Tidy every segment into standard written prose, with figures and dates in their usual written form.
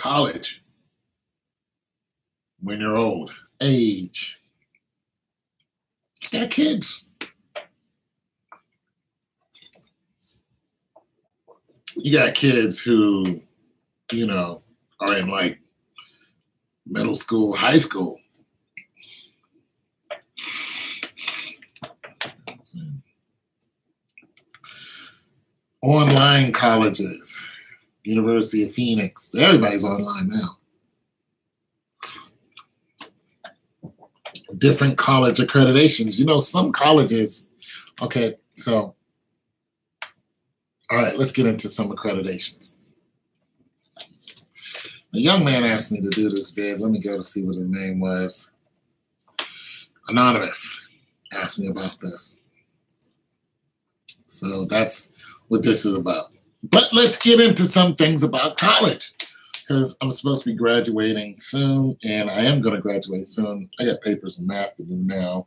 College. When you're old. Age. You got kids. You got kids who, are in like middle school, high school. Online colleges. University of Phoenix. Everybody's online now. Different college accreditations. Some colleges, okay, so, all right, let's get into some accreditations. A young man asked me to do this vid. Let me go to see what his name was. Anonymous asked me about this. So that's what this is about. But let's get into some things about college, because I'm supposed to be graduating soon, and I am going to graduate soon. I got papers and math to do now.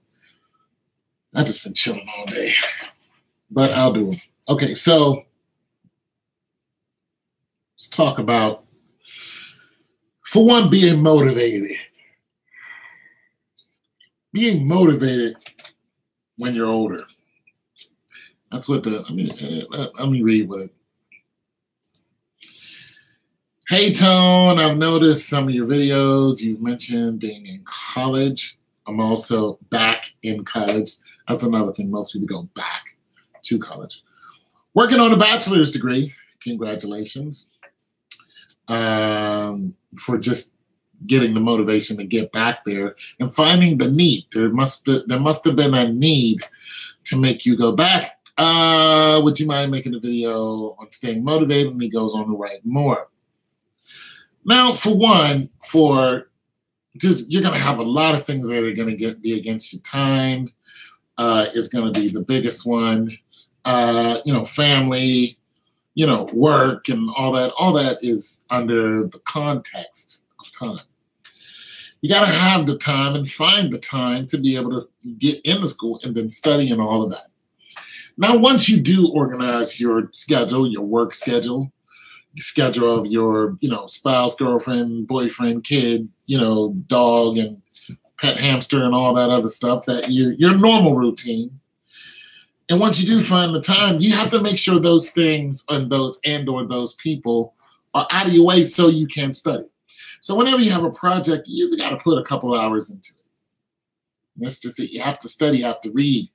I've just been chilling all day, but I'll do them. Okay, so let's talk about, for one, being motivated. Being motivated when you're older. That's what let me read what it. Hey, Tone, I've noticed some of your videos. You've mentioned being in college. I'm also back in college. That's another thing. Most people go back to college. Working on a bachelor's degree. Congratulations. For just getting the motivation to get back there and finding the need. There must have been a need to make you go back. Would you mind making a video on staying motivated? And he goes on to write more. Now, for one, you're going to have a lot of things that are going to be against your time. Is going to be the biggest one. Family, work and all that. All that is under the context of time. You got to have the time and find the time to be able to get into school and then study and all of that. Now, once you do organize your schedule, your work schedule, schedule of your, spouse, girlfriend, boyfriend, kid, dog and pet hamster and all that other stuff, that your normal routine. And once you do find the time, you have to make sure those things or those people are out of your way so you can study. So whenever you have a project, you usually got to put a couple hours into it. That's just it. You have to study, you have to read,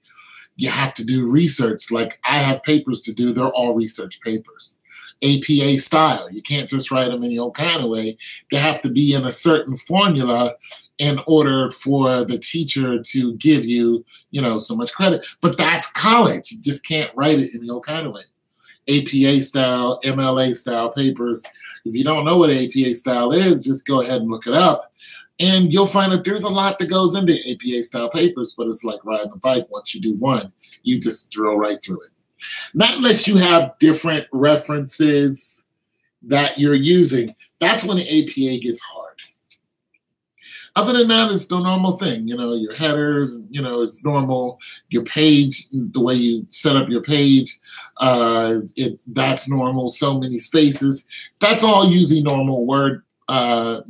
you have to do research. Like I have papers to do, they're all research papers. APA style. You can't just write them any old kind of way. They have to be in a certain formula in order for the teacher to give you, so much credit. But that's college. You just can't write it in the old kind of way. APA style, MLA style papers. If you don't know what APA style is, just go ahead and look it up. And you'll find that there's a lot that goes into APA style papers, but it's like riding a bike. Once you do one, you just drill right through it. Not unless you have different references that you're using. That's when the APA gets hard. Other than that, it's the normal thing. Your headers, it's normal. Your page, the way you set up your page, that's normal. So many spaces. That's all usually normal. Word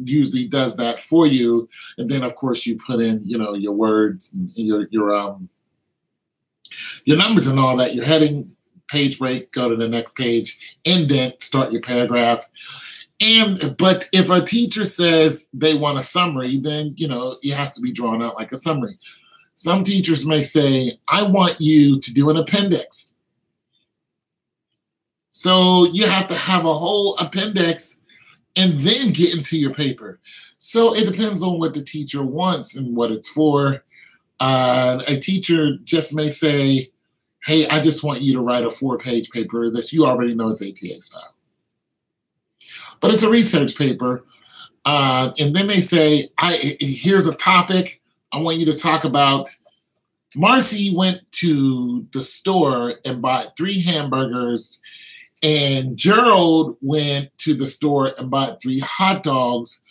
usually does that for you. And then, of course, you put in, your words, your numbers and all that, your heading, page break, go to the next page, indent, start your paragraph. But if a teacher says they want a summary, then, it has to be drawn out like a summary. Some teachers may say, I want you to do an appendix. So you have to have a whole appendix and then get into your paper. So it depends on what the teacher wants and what it's for. A teacher just may say, hey, I just want you to write a 4-page paper that you already know is APA style. But it's a research paper. And then they say, here's a topic I want you to talk about. Marcy went to the store and bought 3 hamburgers, and Gerald went to the store and bought 3 hot dogs.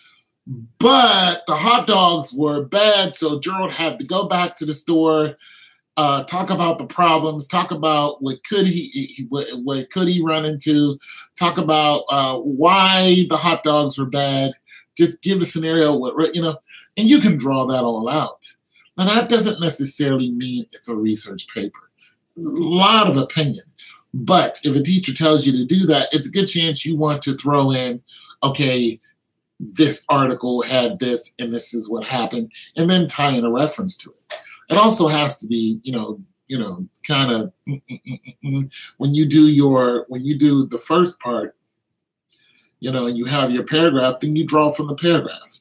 But the hot dogs were bad, so Gerald had to go back to the store Talk about the problems. Talk about what could he run into. Talk about why the hot dogs were bad. Just give a scenario, and you can draw that all out. Now that doesn't necessarily mean it's a research paper. There's a lot of opinion, but if a teacher tells you to do that, it's a good chance you want to throw in, okay, this article had this, and this is what happened, and then tie in a reference to it. It also has to be, kind of when you do the first part, and you have your paragraph, then you draw from the paragraph.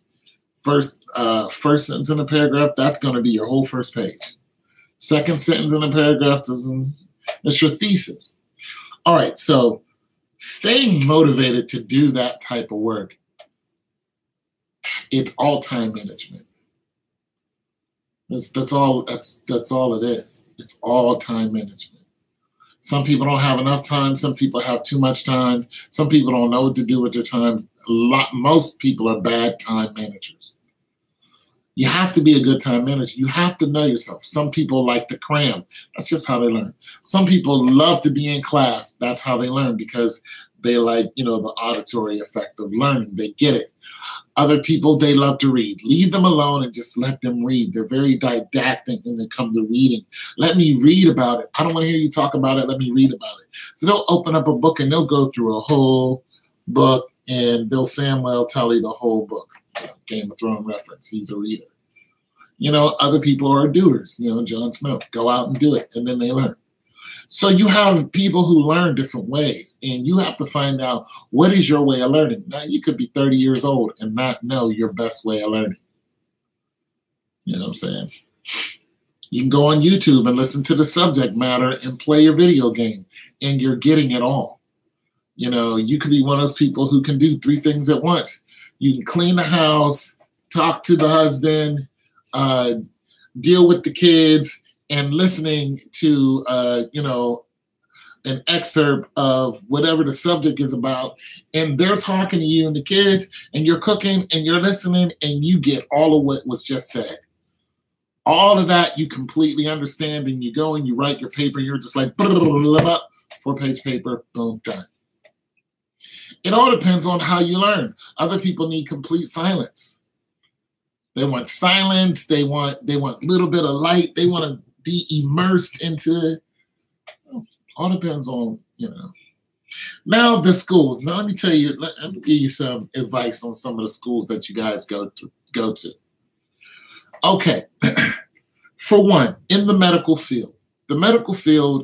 First sentence in a paragraph, that's going to be your whole first page. Second sentence in a paragraph, that's your thesis. All right, so staying motivated to do that type of work, it's all time management. That's all it is. It's all time management. Some people don't have enough time. Some people have too much time. Some people don't know what to do with their time. Most people are bad time managers. You have to be a good time manager. You have to know yourself. Some people like to cram. That's just how they learn. Some people love to be in class. That's how they learn because they like, the auditory effect of learning. They get it. Other people, they love to read. Leave them alone and just let them read. They're very didactic when they come to reading. Let me read about it. I don't want to hear you talk about it. Let me read about it. So they'll open up a book and they'll go through a whole book and Bill Samwell tell you the whole book. Game of Thrones reference. He's a reader. Other people are doers. Jon Snow. Go out and do it, and then they learn. So you have people who learn different ways, and you have to find out what is your way of learning. Now, you could be 30 years old and not know your best way of learning. You know what I'm saying? You can go on YouTube and listen to the subject matter and play your video game, and you're getting it all. You could be one of those people who can do 3 things at once. You can clean the house, talk to the husband, deal with the kids, and listening to, an excerpt of whatever the subject is about, and they're talking to you and the kids, and you're cooking and you're listening, and you get all of what was just said. All of that you completely understand, and you go and you write your paper, and you're just like, 4-page paper, boom, done. It all depends on how you learn. Other people need complete silence. They want silence. They want a little bit of light. They want to be immersed into it. All depends on, Now the schools. Now let me tell you, let me give you some advice on some of the schools that you guys go to. Okay. For one, in the medical field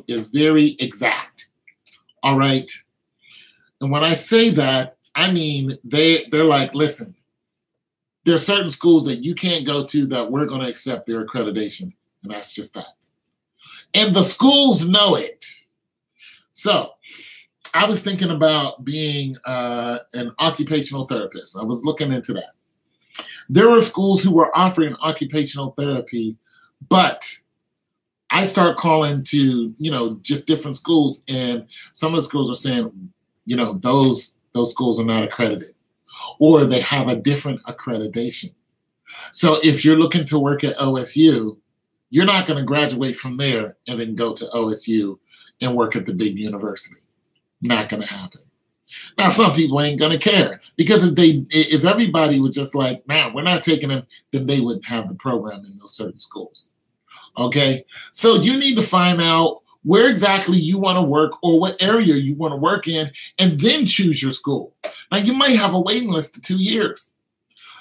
is very exact. All right. And when I say that, I mean they're like, listen, there are certain schools that you can't go to that we're going to accept their accreditation. And that's just that. And the schools know it. So I was thinking about being an occupational therapist. I was looking into that. There were schools who were offering occupational therapy, but I start calling to, just different schools. And some of the schools are saying, those schools are not accredited, or they have a different accreditation. So if you're looking to work at OSU, you're not going to graduate from there and then go to OSU and work at the big university. Not going to happen. Now, some people ain't going to care, because if everybody was just like, nah, we're not taking them, then they wouldn't have the program in those certain schools. Okay? So you need to find out where exactly you want to work or what area you want to work in, and then choose your school. Now, you might have a waiting list of 2 years.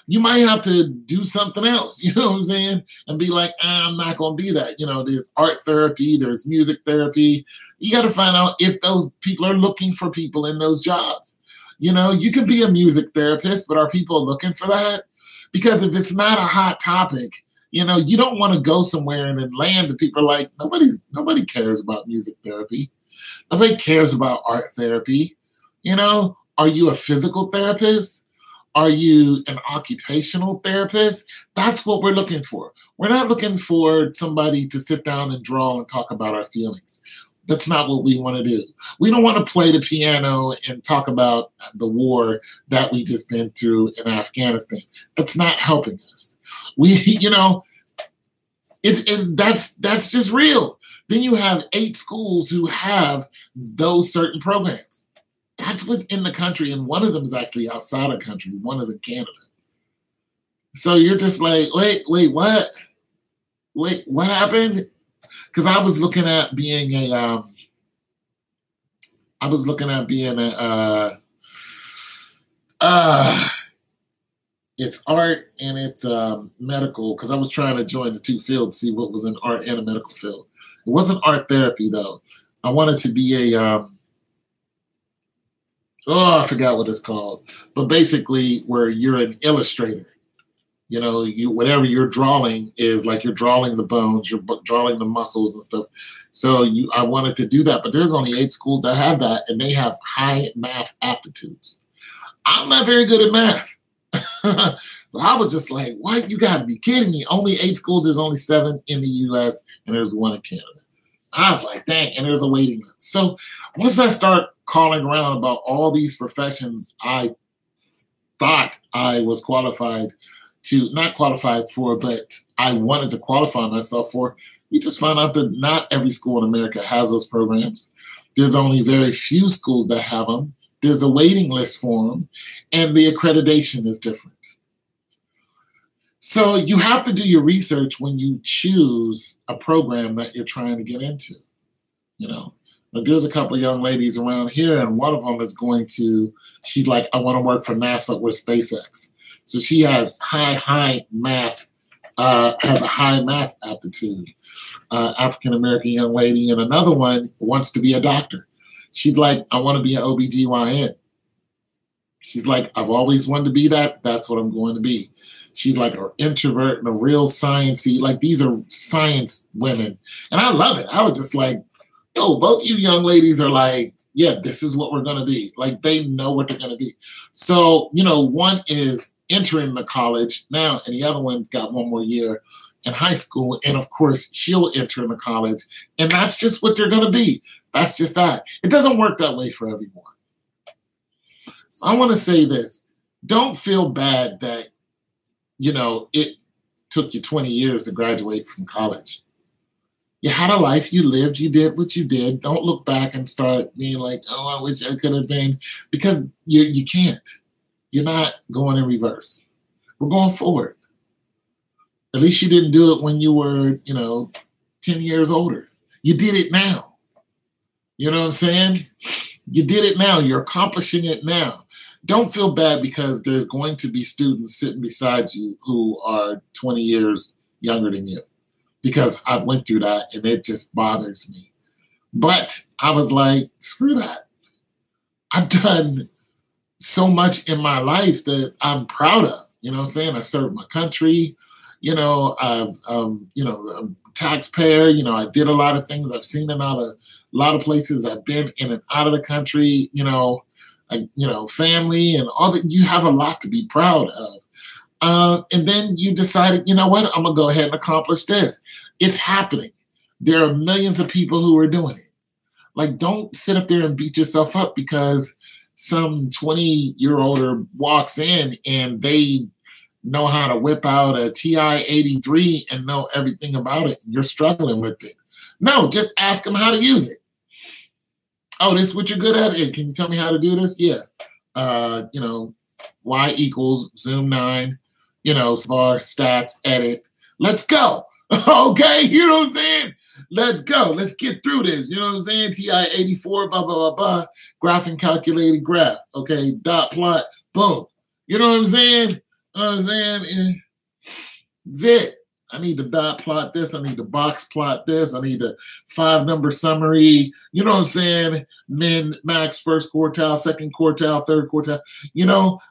You might have to do something else, you know what I'm saying? And be like, I'm not going to be that. There's art therapy, there's music therapy. You got to find out if those people are looking for people in those jobs. You could be a music therapist, but are people looking for that? Because if it's not a hot topic, you don't want to go somewhere and then land and people are like, nobody cares about music therapy. Nobody cares about art therapy. Are you a physical therapist? Are you an occupational therapist? That's what we're looking for. We're not looking for somebody to sit down and draw and talk about our feelings. That's not what we want to do. We don't want to play the piano and talk about the war that we just been through in Afghanistan. That's not helping us. If That's just real. Then you have 8 schools who have those certain programs. That's within the country, and one of them is actually outside of the country. One is in Canada. So you're just like, wait, what? Wait, what happened? Because I was looking at being a, it's art and it's medical, because I was trying to join the 2 fields, see what was in art and a medical field. It wasn't art therapy though. I wanted to be a, I forgot what it's called, but basically where you're an illustrator. You know, whatever you're drawing is like you're drawing the bones, you're drawing the muscles and stuff. So I wanted to do that, but there's only 8 schools that have that, and they have high math aptitudes. I'm not very good at math. I was just like, what? You got to be kidding me. Only 8 schools. There's only 7 in the U.S. and there's 1 in Canada. I was like, dang, and there's a waiting list. So once I start calling around about all these professions I thought I was not qualified for, but I wanted to qualify myself for, you just find out that not every school in America has those programs. There's only very few schools that have them. There's a waiting list for them, and the accreditation is different. So you have to do your research when you choose a program that you're trying to get into. You know, but there's a couple of young ladies around here, and one of them is she's like, I want to work for NASA with SpaceX. So she has high math, has a high math aptitude. African-American young lady, and another one wants to be a doctor. She's like, I want to be an OBGYN. She's like, I've always wanted to be that. That's what I'm going to be. She's like an introvert and a real sciencey. Like, these are science women. And I love it. I was just like, yo, both you young ladies are like, yeah, this is what we're going to be. Like, they know what they're going to be. So, you know, one is entering the college now, and the other one's got 1 more year in high school. And of course, she'll enter in the college. And that's just what they're going to be. That's just that. It doesn't work that way for everyone. So I want to say this. Don't feel bad that, you know, it took you 20 years to graduate from college. You had a life, you lived, you did what you did. Don't look back and start being like, oh, I wish I could have been, because you can't. You're not going in reverse. We're going forward. At least you didn't do it when you were, 10 years older. You did it now. You know what I'm saying? You did it now. You're accomplishing it now. Don't feel bad because there's going to be students sitting beside you who are 20 years younger than you, because I've went through that and it just bothers me. But I was like, screw that. I've done so much in my life that I'm proud of. You know what I'm saying? I served my country. I'm a taxpayer. I did a lot of things. I've seen a lot of places. I've been in and out of the country, family and all that. You have a lot to be proud of. And then you decided, you know what? I'm going to go ahead and accomplish this. It's happening. There are millions of people who are doing it. Like, don't sit up there and beat yourself up because some 20-year-old walks in and they know how to whip out a TI-83 and know everything about it. You're struggling with it. No, just ask them how to use it. Oh, this is what you're good at? Hey, can you tell me how to do this? Yeah. Y equals Zoom 9, bar, stats, edit. Let's go. Okay, you know what I'm saying? Let's go. Let's get through this. You know what I'm saying? TI-84, blah, blah, blah, blah. Graphing calculated graph. Okay, dot plot, boom. You know what I'm saying? You know what I'm saying? That's it. I need to dot plot this. I need to box plot this. I need the 5-number summary. You know what I'm saying? Min, max, first quartile, second quartile, third quartile.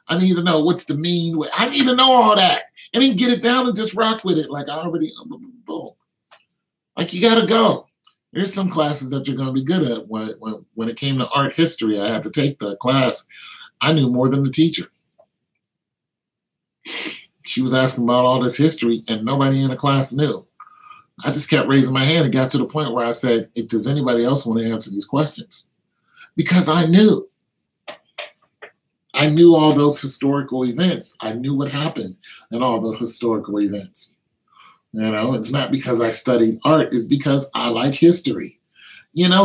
I need to know what's the mean. I need to know all that. And then get it down and just rock with it. Like I already, boom. Like you got to go. There's some classes that you're going to be good at. When it came to art history, I had to take the class. I knew more than the teacher. She was asking about all this history and nobody in the class knew. I just kept raising my hand and got to the point where I said, does anybody else want to answer these questions? Because I knew. I knew all those historical events. I knew what happened in all the historical events. It's not because I studied art, it's because I like history.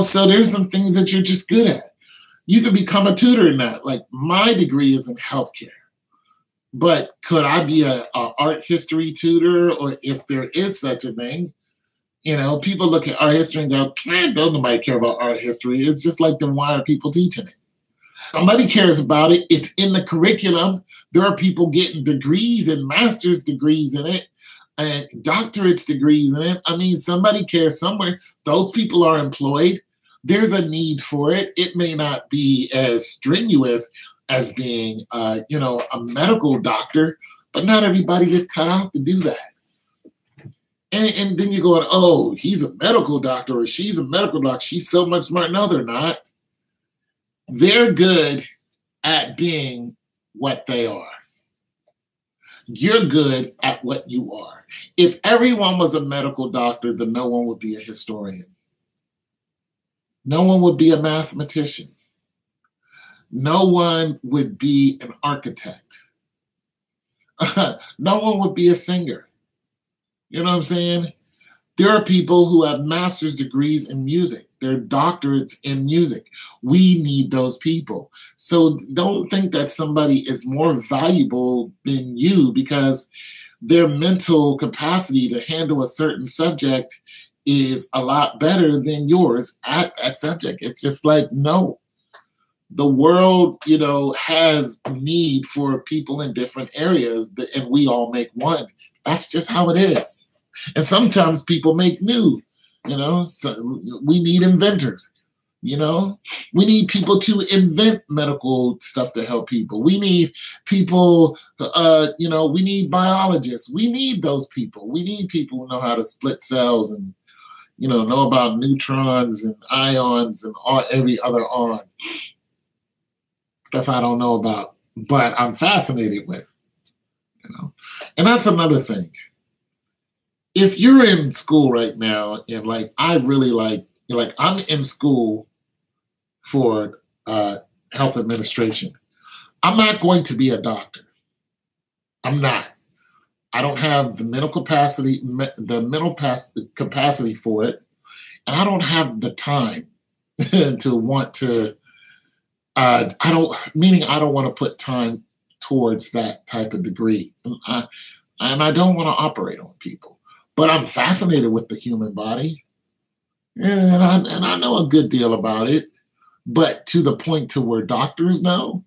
So there's some things that you're just good at. You could become a tutor in that. Like my degree is in healthcare, but could I be a art history tutor, or if there is such a thing? People look at art history and go, man, don't nobody care about art history. It's just like, then why are people teaching it? Somebody cares about it. It's in the curriculum. There are people getting degrees and master's degrees in it and doctorate's degrees in it. I mean, somebody cares somewhere. Those people are employed. There's a need for it. It may not be as strenuous as being, a medical doctor, but not everybody is cut out to do that. And then you're going, oh, he's a medical doctor or she's a medical doctor. She's so much smart. No, they're not. They're good at being what they are. You're good at what you are. If everyone was a medical doctor, then no one would be a historian. No one would be a mathematician. No one would be an architect. No one would be a singer. You know what I'm saying? There are people who have master's degrees in music. They're doctorates in music. We need those people. So don't think that somebody is more valuable than you because their mental capacity to handle a certain subject is a lot better than yours at that subject. It's just like, no. The world, has need for people in different areas, and we all make one. That's just how it is. And sometimes people make new, so we need inventors, we need people to invent medical stuff to help people. We need people, we need biologists. We need those people. We need people who know how to split cells and, know about neutrons and ions and every other on. Stuff I don't know about, but I'm fascinated with, And that's another thing. If you're in school right now, and I really I'm in school for health administration. I'm not going to be a doctor. I'm not. I don't have the mental capacity for it, and I don't have the time to want to. I don't want to put time towards that type of degree. And I don't want to operate on people. But I'm fascinated with the human body. And I know a good deal about it. But to the point to where doctors know,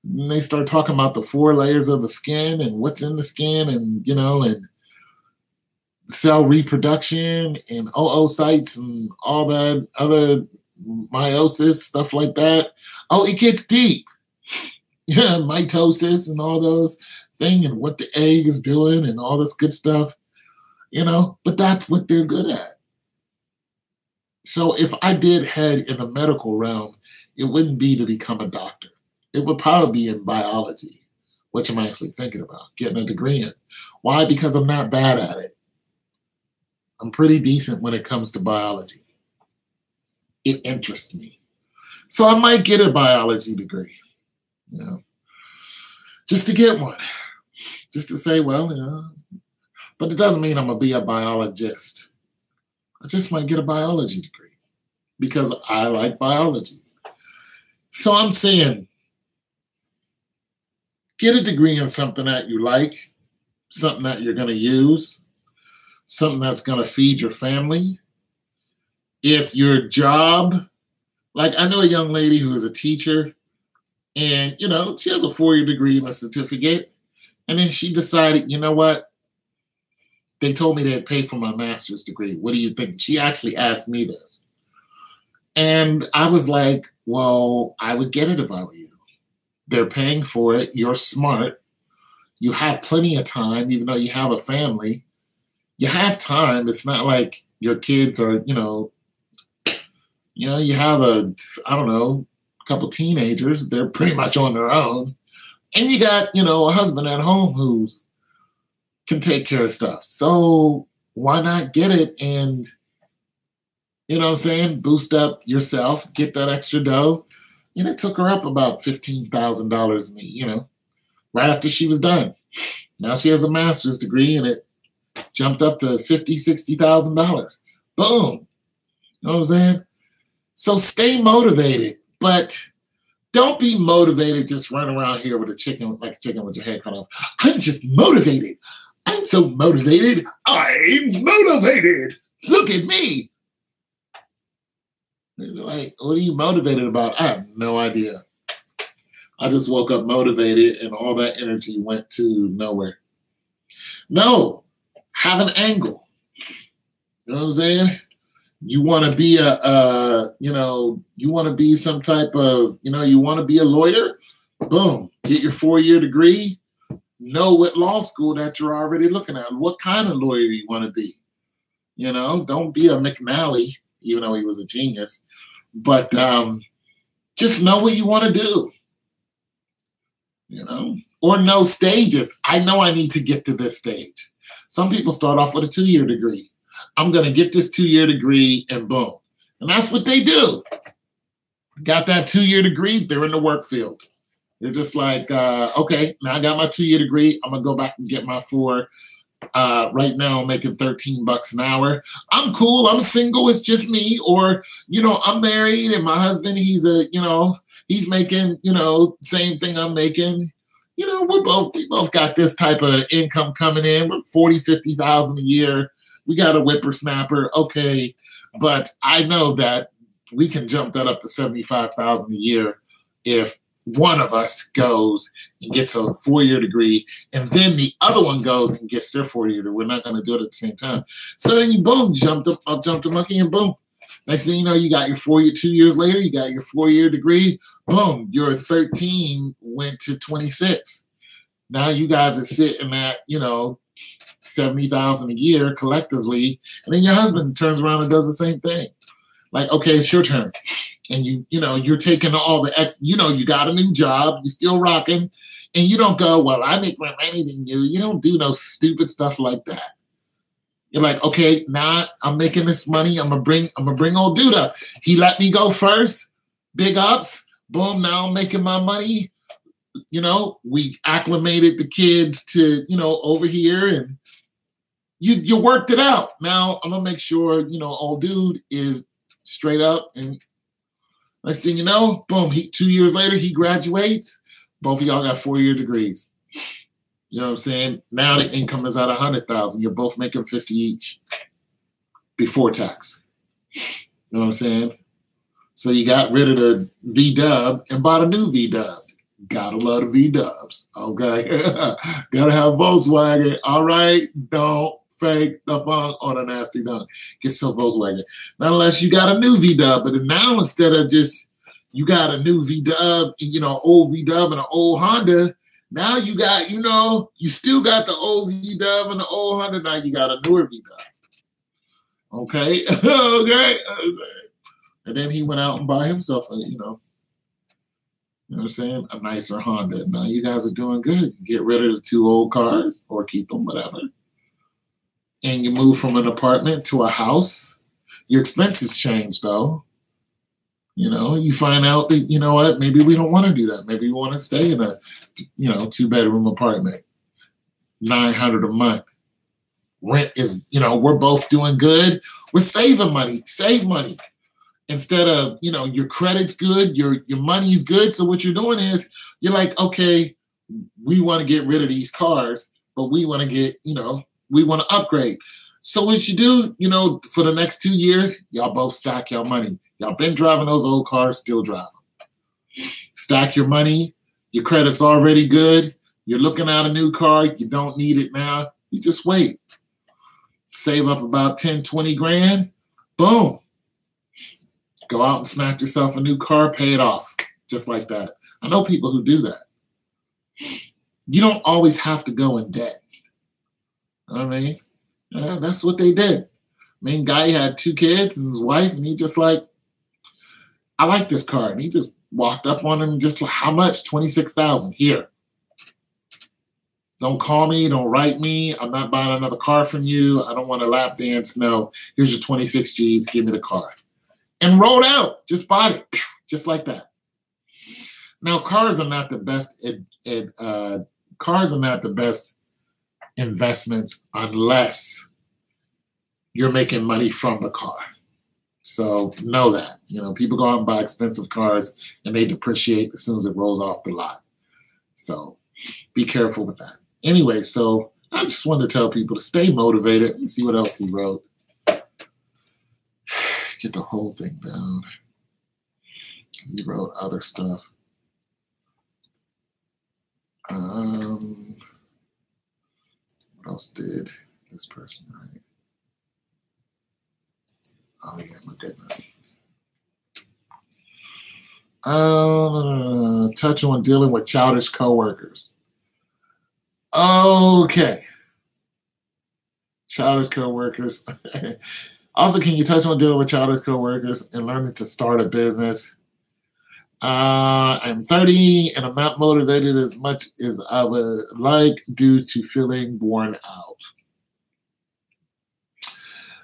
and they start talking about the 4 layers of the skin and what's in the skin and, and cell reproduction and oocytes and all that other meiosis, stuff like that. Oh, it gets deep. Yeah, mitosis and all those things and what the egg is doing and all this good stuff, but that's what they're good at. So if I did head in the medical realm, it wouldn't be to become a doctor. It would probably be in biology, which I'm actually thinking about getting a degree in. Why? Because I'm not bad at it. I'm pretty decent when it comes to biology. It interests me. So I might get a biology degree, just to get one, just to say, well, but it doesn't mean I'm going to be a biologist. I just might get a biology degree because I like biology. So I'm saying, get a degree in something that you like, something that you're going to use, something that's going to feed your family. If your job, I know a young lady who is a teacher and, she has a 4-year degree and a certificate. And then she decided, you know what? They told me they'd pay for my master's degree. What do you think? She actually asked me this. And I was like, well, I would get it if I were you. They're paying for it. You're smart. You have plenty of time, even though you have a family. You have time. It's not like your kids are, you have a couple teenagers. They're pretty much on their own. And you got, a husband at home who's can take care of stuff. So why not get it and, boost up yourself, get that extra dough. And it took her up about $15,000, right after she was done. Now she has a master's degree and it jumped up to $50,000, $60,000. Boom. You know what I'm saying? So stay motivated, but don't be motivated just running around here with a chicken, like a chicken with your head cut off. I'm just motivated. I'm so motivated. I'm motivated. Look at me. They're like, what are you motivated about? I have no idea. I just woke up motivated and all that energy went to nowhere. No, have an angle. You know what I'm saying? You want to be you want to be some type of, you want to be a lawyer? Boom, get your 4-year degree. Know what law school that you're already looking at. What kind of lawyer you want to be. Don't be a McNally, even though he was a genius. But just know what you want to do. Or know stages. I know I need to get to this stage. Some people start off with a 2-year degree. I'm going to get this 2-year degree and boom. And that's what they do. Got that 2-year degree, they're in the work field. They're just like, okay, now I got my 2-year degree. I'm going to go back and get my 4. Right now I'm making $13 an hour. I'm cool. I'm single. It's just me. Or, I'm married and my husband, he's making, same thing I'm making. We both got this type of income coming in. We're 40, 50,000 a year. We got a whippersnapper. Okay. But I know that we can jump that up to 75,000 a year if one of us goes and gets a 4-year degree, and then the other one goes and gets their 4-year degree. We're not going to do it at the same time. So then you boom, jumped the monkey, and boom. Next thing you know, you got your 4-year. 2 years later, you got your 4-year degree. Boom, your 13 went to 26. Now you guys are sitting at 70,000 a year collectively, and then your husband turns around and does the same thing. Like, okay, it's your turn. And you're taking all the you got a new job, you're still rocking, and you don't go, well, I make more money than you. You don't do no stupid stuff like that. You're like, okay, now I'm making this money. I'm gonna bring old dude up. He let me go first. Big ups. Boom, now I'm making my money. We acclimated the kids to, over here, and you worked it out. Now I'm gonna make sure, old dude is straight up, and next thing you know, boom, 2 years later, he graduates. Both of y'all got 4-year degrees. You know what I'm saying? Now the income is at 100,000. You're both making 50 each before tax. You know what I'm saying? So you got rid of the V-dub and bought a new V-dub. Gotta love the V-dubs. Okay. Gotta have Volkswagen. All right. Don't fake the funk or the nasty dunk. Get some Volkswagen. Not unless you got a new V-dub, but now instead of just you got a new V-dub, old V-dub and an old Honda, now you got, you still got the old V-dub and the old Honda. Now you got a newer V-dub. Okay. Okay. And then he went out and bought himself a, you know what I'm saying, a nicer Honda. Now you guys are doing good. Get rid of the 2 old cars or keep them, whatever. And you move from an apartment to a house. Your expenses change, though. You find out that, what, maybe we don't want to do that. Maybe we want to stay in a, 2-bedroom apartment, $900 a month. Rent is, we're both doing good. We're saving money. Save money. Instead of, your credit's good, your money's good. So what you're doing is you're like, okay, we want to get rid of these cars, but we want to get, we want to upgrade. So what you do, for the next 2 years, y'all both stack your money. Y'all been driving those old cars, still drive them. Stack your money. Your credit's already good. You're looking at a new car. You don't need it now. You just wait. Save up about 10, 20 grand. Boom. Go out and snatch yourself a new car, pay it off. Just like that. I know people who do that. You don't always have to go in debt. You know what I mean? Yeah, that's what they did. Guy had 2 kids and his wife, and he just like, I like this car. And he just walked up on him and just like, how much? 26,000 here. Don't call me. Don't write me. I'm not buying another car from you. I don't want a lap dance. No, here's your 26 G's. Give me the car. And rolled out. Just bought it. Just like that. Now, cars are not the best investments unless you're making money from the car. So know that. People go out and buy expensive cars and they depreciate as soon as it rolls off the lot. So be careful with that. Anyway, so I just wanted to tell people to stay motivated and see what else he wrote. Get the whole thing down. He wrote other stuff. What else did this person write? Oh yeah, my goodness. Touch on dealing with childish coworkers. Okay. Childish coworkers. Also, can you touch on dealing with childish coworkers and learning to start a business? I'm 30 and I'm not motivated as much as I would like due to feeling worn out.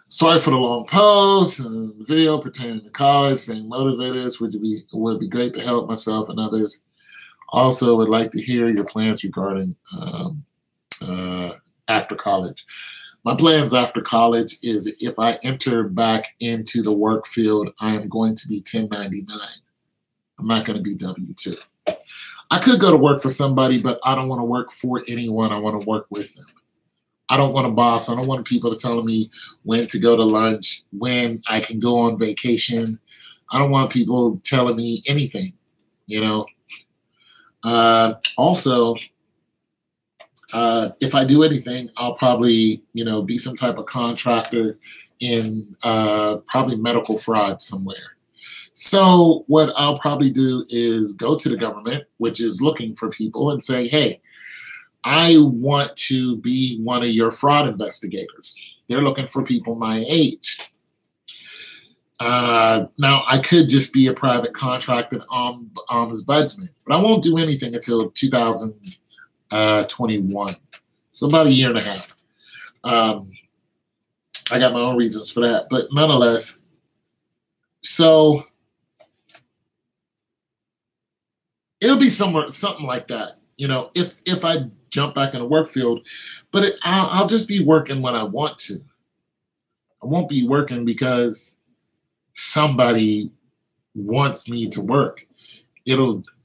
Sorry for the long post and video pertaining to college. Staying motivated would be great to help myself and others. Also, would like to hear your plans regarding after college. My plans after college is if I enter back into the work field, I am going to be 1099. I'm not going to be W-2. I could go to work for somebody, but I don't want to work for anyone. I want to work with them. I don't want a boss. I don't want people to tell me when to go to lunch, when I can go on vacation. I don't want people telling me anything, Also, if I do anything, I'll probably, be some type of contractor in probably medical fraud somewhere. So what I'll probably do is go to the government, which is looking for people, and say, hey, I want to be one of your fraud investigators. They're looking for people my age. Now, I could just be a private contracted ombudsman, but I won't do anything until 2021. So about a year and a half. I got my own reasons for that, but nonetheless, so it'll be something like that, if I jump back in the work field, but I'll just be working when I want to. I won't be working because somebody wants me to work.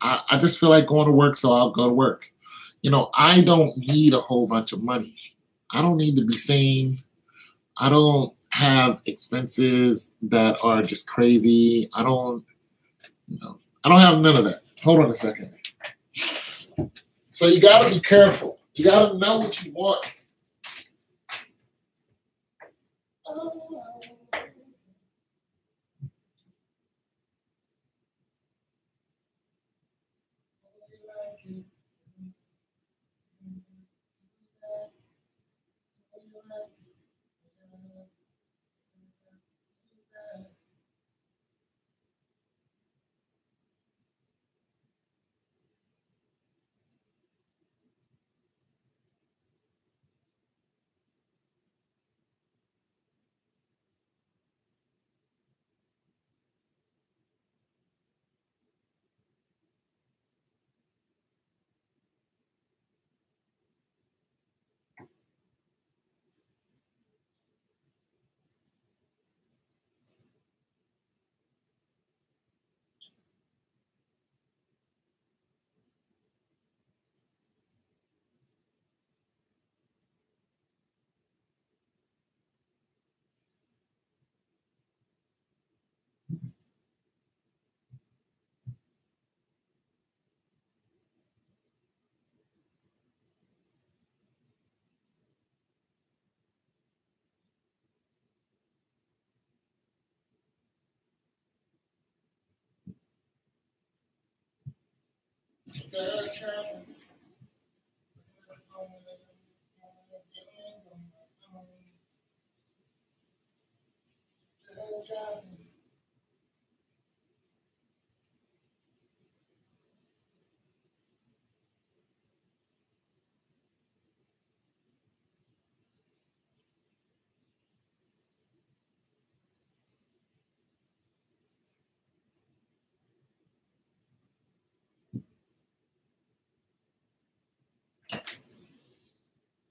I just feel like going to work, so I'll go to work. I don't need a whole bunch of money. I don't need to be seen. I don't have expenses that are just crazy. I don't have none of that. Hold on a second. So you got to be careful. You got to know what you want.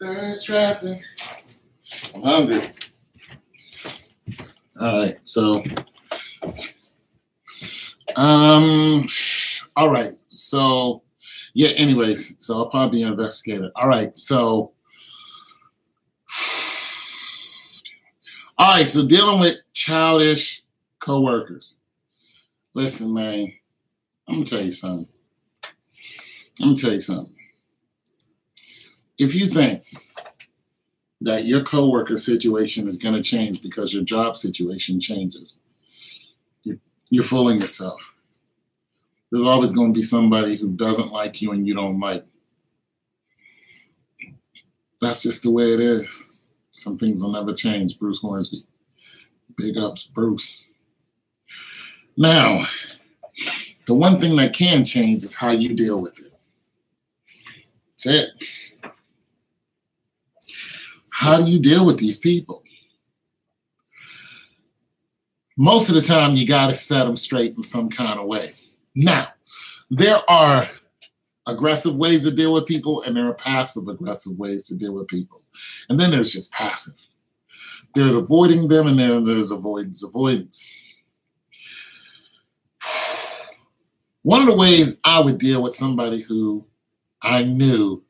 Thirst trapping. I'm hungry. All right, so all right, so yeah, anyways, so I'll probably be an investigator. All right, so dealing with childish coworkers. Listen, man, I'm gonna tell you something. If you think that your coworker situation is going to change because your job situation changes, you're fooling yourself. There's always going to be somebody who doesn't like you and you don't like. That's just the way it is. Some things will never change. Bruce Hornsby. Big ups, Bruce. Now, the one thing that can change is how you deal with it. That's it. How do you deal with these people? Most of the time, you got to set them straight in some kind of way. Now, there are aggressive ways to deal with people, and there are passive-aggressive ways to deal with people. And then there's just passive. There's avoiding them, and there's avoidance. One of the ways I would deal with somebody who I knew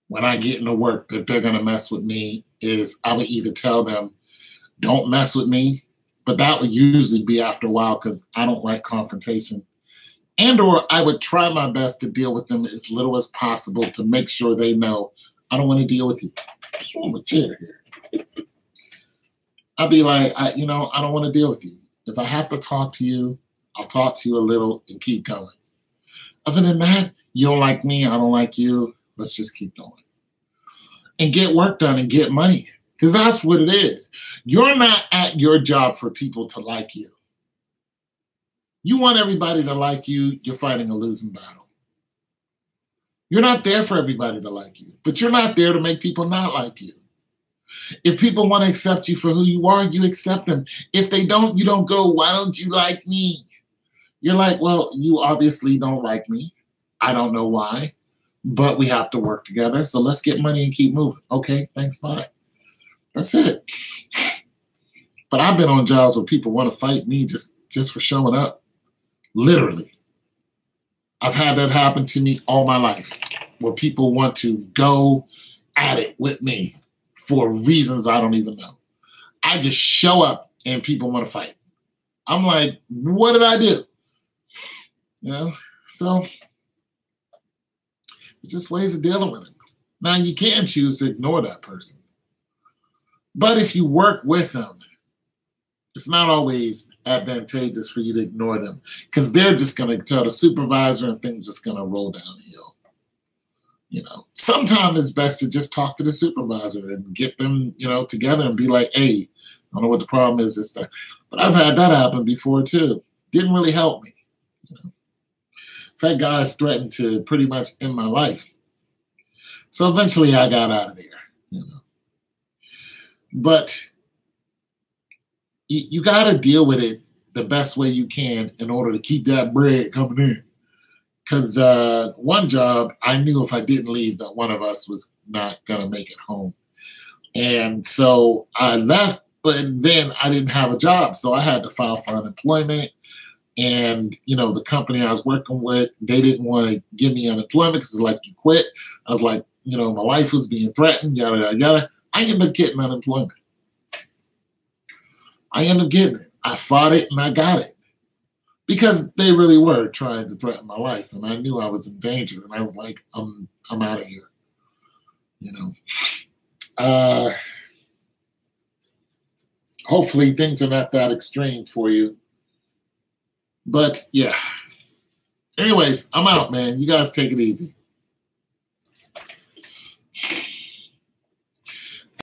when I get into work that they're going to mess with me is I would either tell them, don't mess with me, but that would usually be after a while because I don't like confrontation. And or I would try my best to deal with them as little as possible to make sure they know I don't want to deal with you. What's wrong with chair here? I'd be like, I don't want to deal with you. If I have to talk to you, I'll talk to you a little and keep going. Other than that, you don't like me, I don't like you. Let's just keep going. And get work done and get money. Because that's what it is. You're not at your job for people to like you. You want everybody to like you, you're fighting a losing battle. You're not there for everybody to like you, but you're not there to make people not like you. If people want to accept you for who you are, you accept them. If they don't, you don't go, why don't you like me? You're like, well, you obviously don't like me. I don't know why. But we have to work together. So let's get money and keep moving. Okay, thanks, bye. That's it. But I've been on jobs where people want to fight me just for showing up. Literally. I've had that happen to me all my life, where people want to go at it with me for reasons I don't even know. I just show up and people want to fight. I'm like, what did I do? So it's just ways of dealing with it. Now, you can choose to ignore that person. But if you work with them, it's not always advantageous for you to ignore them because they're just going to tell the supervisor and things just going to roll downhill. Sometimes it's best to just talk to the supervisor and get them, together and be like, hey, I don't know what the problem is this time. But I've had that happen before too. Didn't really help me. In fact, guys threatened to pretty much end my life. So eventually I got out of there, But you got to deal with it the best way you can in order to keep that bread coming in. Because one job, I knew if I didn't leave that one of us was not going to make it home. And so I left, but then I didn't have a job. So I had to file for unemployment. And, the company I was working with, they didn't want to give me unemployment because it's like, you quit. I was like, my life was being threatened, yada, yada, yada. I ended up getting unemployment. I ended up getting it. I fought it and I got it. Because they really were trying to threaten my life. And I knew I was in danger. And I was like, I'm out of here. Hopefully things are not that extreme for you. But yeah. Anyways, I'm out, man. You guys take it easy.